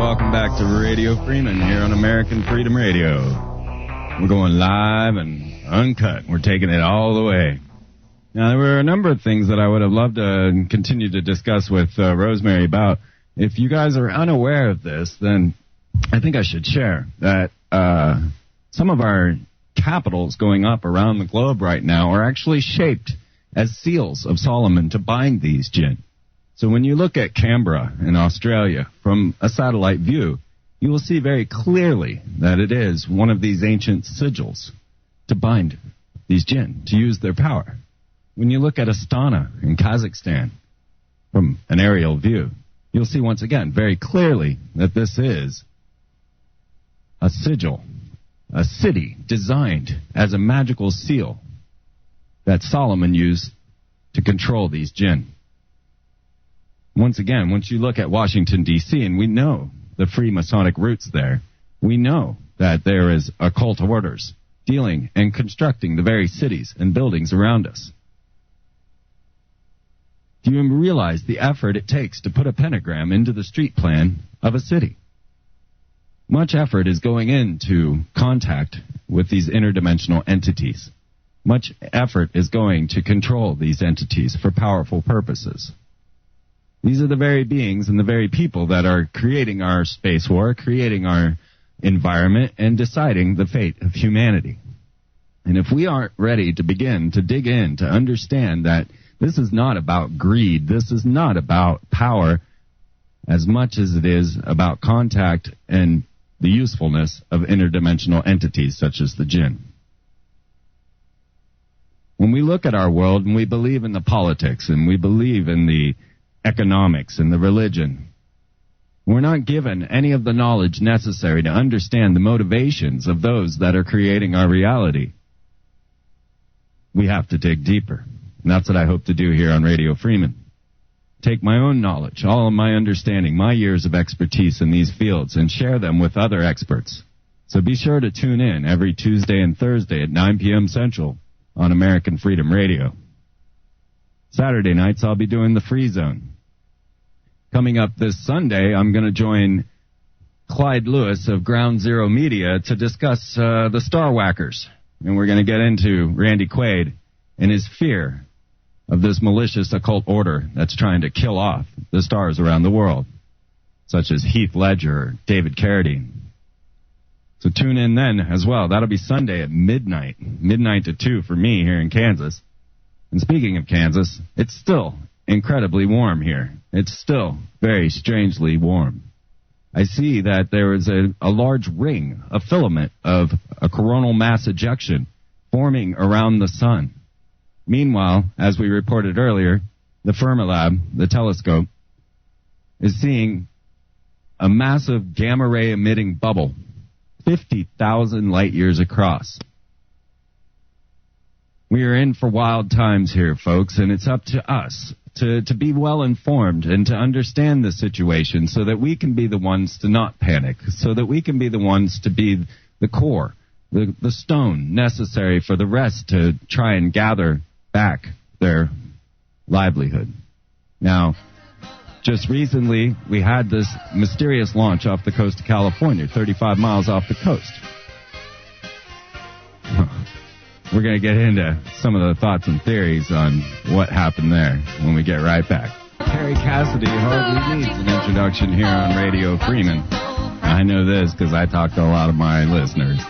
welcome back to Radio Freeman here on American Freedom Radio. We're going live and uncut. We're taking it all the way. Now, there were a number of things that I would have loved to continue to discuss with Rosemary about. If you guys are unaware of this, then I think I should share that some of our capitals going up around the globe right now are actually shaped as seals of Solomon to bind these jinn. So when you look at Canberra in Australia from a satellite view, you will see very clearly that it is one of these ancient sigils to bind these jinn, to use their power. When you look at Astana in Kazakhstan from an aerial view, you'll see once again very clearly that this is a sigil, a city designed as a magical seal that Solomon used to control these jinn. Once again, once you look at Washington, D.C., and we know the Freemasonic roots there, we know that there is occult orders dealing and constructing the very cities and buildings around us. Do you realize the effort it takes to put a pentagram into the street plan of a city? Much effort is going into contact with these interdimensional entities. Much effort is going to control these entities for powerful purposes. These are the very beings and the very people that are creating our space war, creating our environment, and deciding the fate of humanity. And if we aren't ready to begin to dig in, to understand that this is not about greed, this is not about power, as much as it is about contact and the usefulness of interdimensional entities such as the jinn. When we look at our world and we believe in the politics and we believe in the economics and the religion, we're not given any of the knowledge necessary to understand the motivations of those that are creating our reality. We have to dig deeper. And that's what I hope to do here on Radio Freeman. Take my own knowledge, all of my understanding, my years of expertise in these fields, and share them with other experts. So be sure to tune in every Tuesday and Thursday at 9 p.m. Central on American Freedom Radio. Saturday nights, I'll be doing the Free Zone. Coming up this Sunday, I'm going to join Clyde Lewis of Ground Zero Media to discuss the Star Whackers. And we're going to get into Randy Quaid and his fear of this malicious occult order that's trying to kill off the stars around the world, such as Heath Ledger or David Carradine. So tune in then as well. That'll be Sunday at midnight to 2 for me here in Kansas. And speaking of Kansas, it's still incredibly warm here. It's still very strangely warm. I see that there is a large ring, a filament of a coronal mass ejection forming around the sun. Meanwhile, as we reported earlier, the Fermilab, the telescope, is seeing a massive gamma-ray emitting bubble, 50,000 light years across. We are in for wild times here, folks, and it's up to us to be well informed and to understand the situation so that we can be the ones to not panic, so that we can be the ones to be the core, the stone necessary for the rest to try and gather back their livelihood. Now, just recently, we had this mysterious launch off the coast of California, 35 miles off the coast. We're going to get into some of the thoughts and theories on what happened there when we get right back. Kerry Cassidy hardly needs an introduction here on Radio Freeman. I know this because I talk to a lot of my listeners.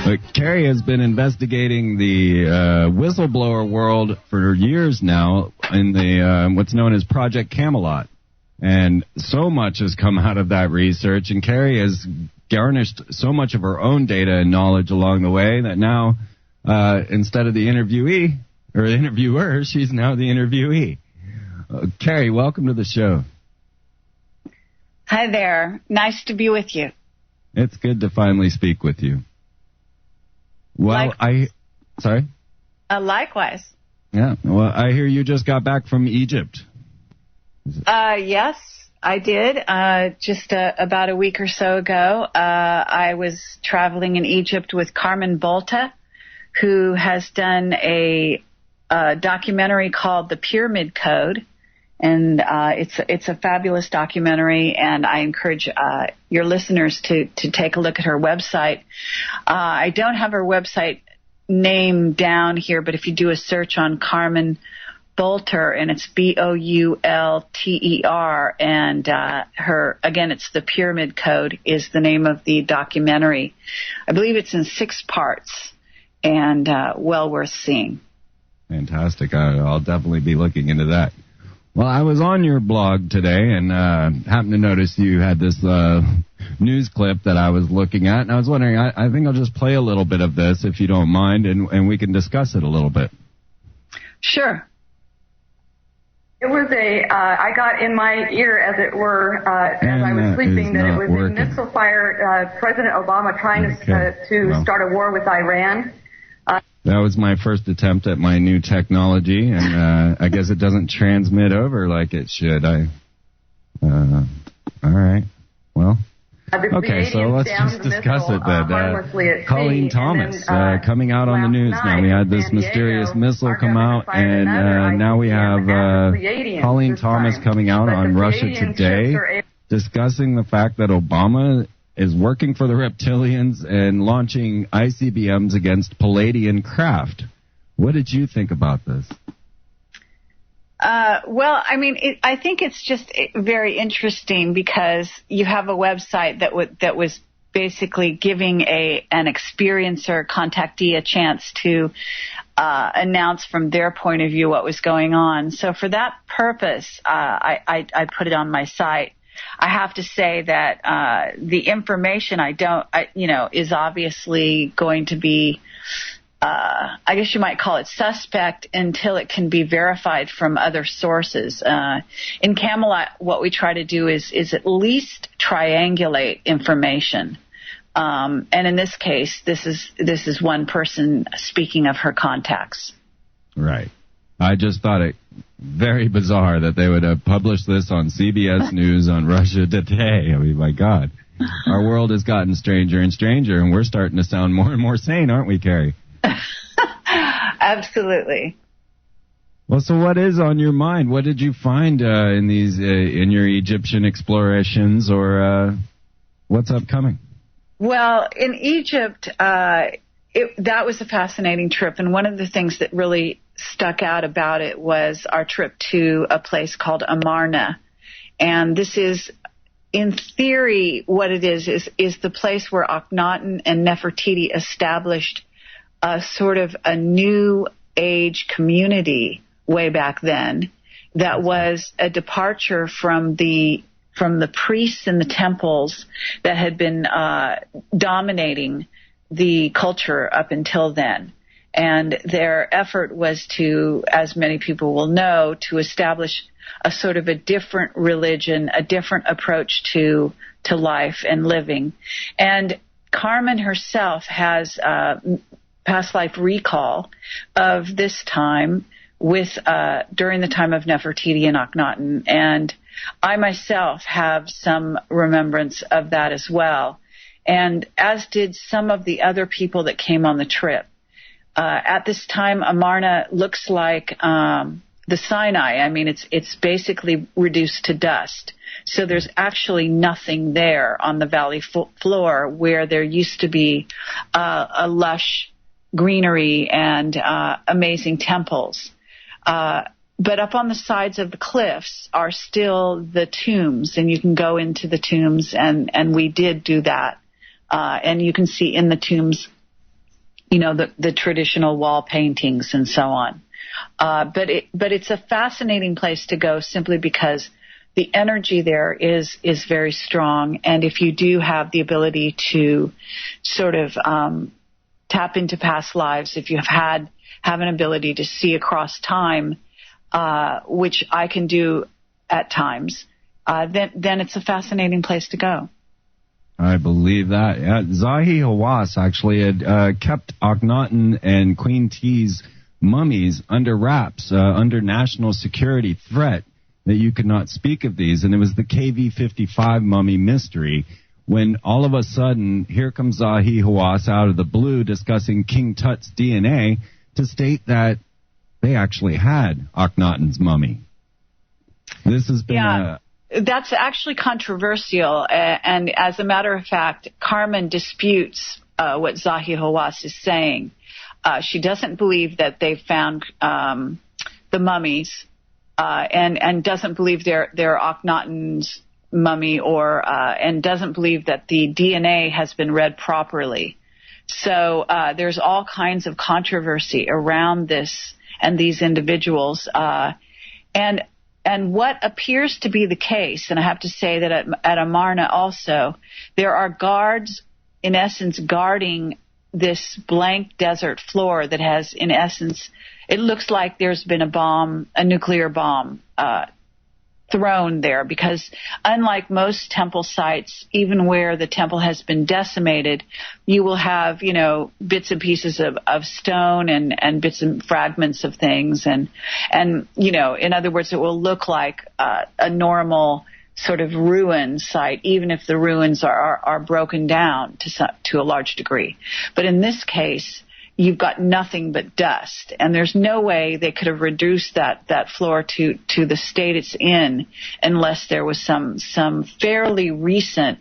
But Kerry has been investigating the whistleblower world for years now in the what's known as Project Camelot. And so much has come out of that research, and Kerry has garnished so much of her own data and knowledge along the way that now, instead of the interviewee, or the interviewer, she's now the interviewee. Kerry, welcome to the show. Hi there. Nice to be with you. It's good to finally speak with you. Well, Sorry? Likewise. Yeah. Well, I hear you just got back from Egypt. Yes, I did. Just about a week or so ago, I was traveling in Egypt with Carmen Bolta, who has done a documentary called The Pyramid Code. And it's a fabulous documentary, and I encourage your listeners to take a look at her website. I don't have her website name down here, but if you do a search on Carmen Boulter, and it's Boulter, and again, it's The Pyramid Code is the name of the documentary. I believe it's in 6 parts, and well worth seeing. Fantastic. I'll definitely be looking into that. Well, I was on your blog today and happened to notice you had this news clip that I was looking at, and I was wondering, I think I'll just play a little bit of this, if you don't mind, and we can discuss it a little bit. Sure. It was I got in my ear, as it were, as I was sleeping, that it was a missile fire, President Obama trying to start a war with Iran. That was my first attempt at my new technology, and I guess it doesn't transmit over like it should. All right. Well, okay, so let's just discuss it then. Colleen Thomas coming out on the news now. We had this mysterious missile come out, and now we have Colleen Thomas coming out on Russia Today discussing the fact that Obama is working for the reptilians and launching ICBMs against Palladian craft. What did you think about this? Well, I mean, I think it's just very interesting because you have a website that was basically giving an experiencer contactee a chance to announce from their point of view what was going on. So for that purpose, I put it on my site. I have to say that the information is obviously going to be, I guess you might call it suspect until it can be verified from other sources. In Camelot, what we try to do is at least triangulate information. And in this case, this is one person speaking of her contacts. Right. I just thought it very bizarre that they would have published this on CBS News on Russia Today. I mean, my God. Our world has gotten stranger and stranger, and we're starting to sound more and more sane, aren't we, Kerry? Absolutely. Well, so what is on your mind? What did you find in your Egyptian explorations, or what's upcoming? Well, in Egypt, that was a fascinating trip, and one of the things that really stuck out about it was our trip to a place called Amarna. And this is, in theory, what it is the place where Akhenaten and Nefertiti established a sort of a new age community way back then that was a departure from the priests in the temples that had been dominating the culture up until then. And their effort was to, as many people will know, to establish a sort of a different religion, a different approach to life and living. And Carmen herself has past life recall of this time during the time of Nefertiti and Akhenaten. And I myself have some remembrance of that as well. And as did some of the other people that came on the trip. At this time, Amarna looks like the Sinai. I mean, it's basically reduced to dust. So there's actually nothing there on the valley floor where there used to be a lush greenery and amazing temples. But up on the sides of the cliffs are still the tombs, and you can go into the tombs, and we did do that. And you can see in the tombs, the traditional wall paintings and so on. But it's a fascinating place to go simply because the energy there is very strong. And if you do have the ability to sort of tap into past lives, if you have an ability to see across time, which I can do at times, then it's a fascinating place to go. I believe that. Yeah, Zahi Hawass actually had kept Akhenaten and Queen T's mummies under wraps, under national security threat, that you could not speak of these. And it was the KV-55 mummy mystery when all of a sudden, here comes Zahi Hawass out of the blue discussing King Tut's DNA to state that they actually had Akhenaten's mummy. This has been That's actually controversial, and as a matter of fact, Carmen disputes what Zahi Hawass is saying. She doesn't believe that they found the mummies, and doesn't believe they're Akhenaten's mummy, and doesn't believe that the DNA has been read properly. So there's all kinds of controversy around this and these individuals, and what appears to be the case, and I have to say that at Amarna also, there are guards, in essence, guarding this blank desert floor that has, in essence, it looks like there's been a nuclear bomb thrown there, because unlike most temple sites, even where the temple has been decimated, you will have, bits and pieces of stone and bits and fragments of things. And in other words, it will look like a normal sort of ruin site, even if the ruins are broken down to a large degree. But in this case, you've got nothing but dust, and there's no way they could have reduced that floor to the state it's in unless there was some fairly recent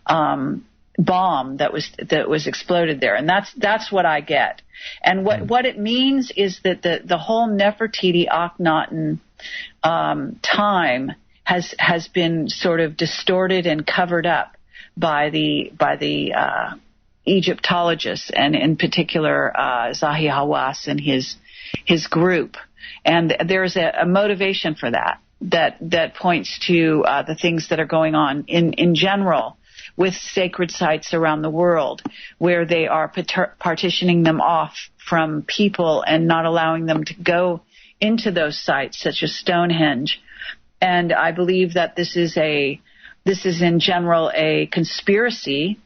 bomb that was exploded there. And that's what I get. And what it means is that the whole Nefertiti Akhenaten time has been sort of distorted and covered up by the Egyptologists, and in particular Zahi Hawass and his group. And there's a motivation for that points to the things that are going on in general with sacred sites around the world, where they are partitioning them off from people and not allowing them to go into those sites, such as Stonehenge. And I believe that this is in general a conspiracy,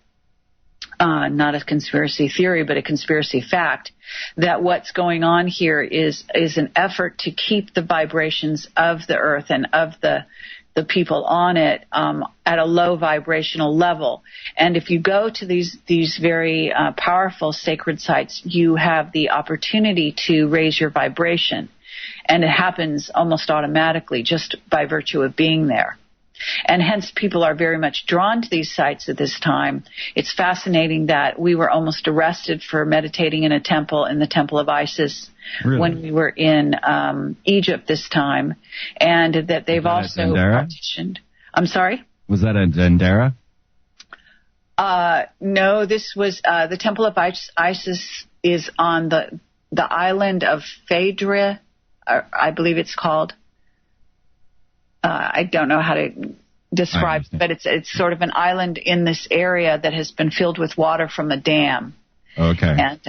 not a conspiracy theory, but a conspiracy fact, that what's going on here is an effort to keep the vibrations of the earth and of the people on it at a low vibrational level. And if you go to these very powerful sacred sites, you have the opportunity to raise your vibration. And it happens almost automatically just by virtue of being there. And hence people are very much drawn to these sites at this time. It's fascinating that we were almost arrested for meditating in the temple of Isis, really? When we were in Egypt this time, and that they've also partitioned. I'm sorry? Was that at Dendera? No, this was the temple of Isis is on the island of Phaedra, I believe it's called. I don't know how to describe it, but it's sort of an island in this area that has been filled with water from a dam. Okay. And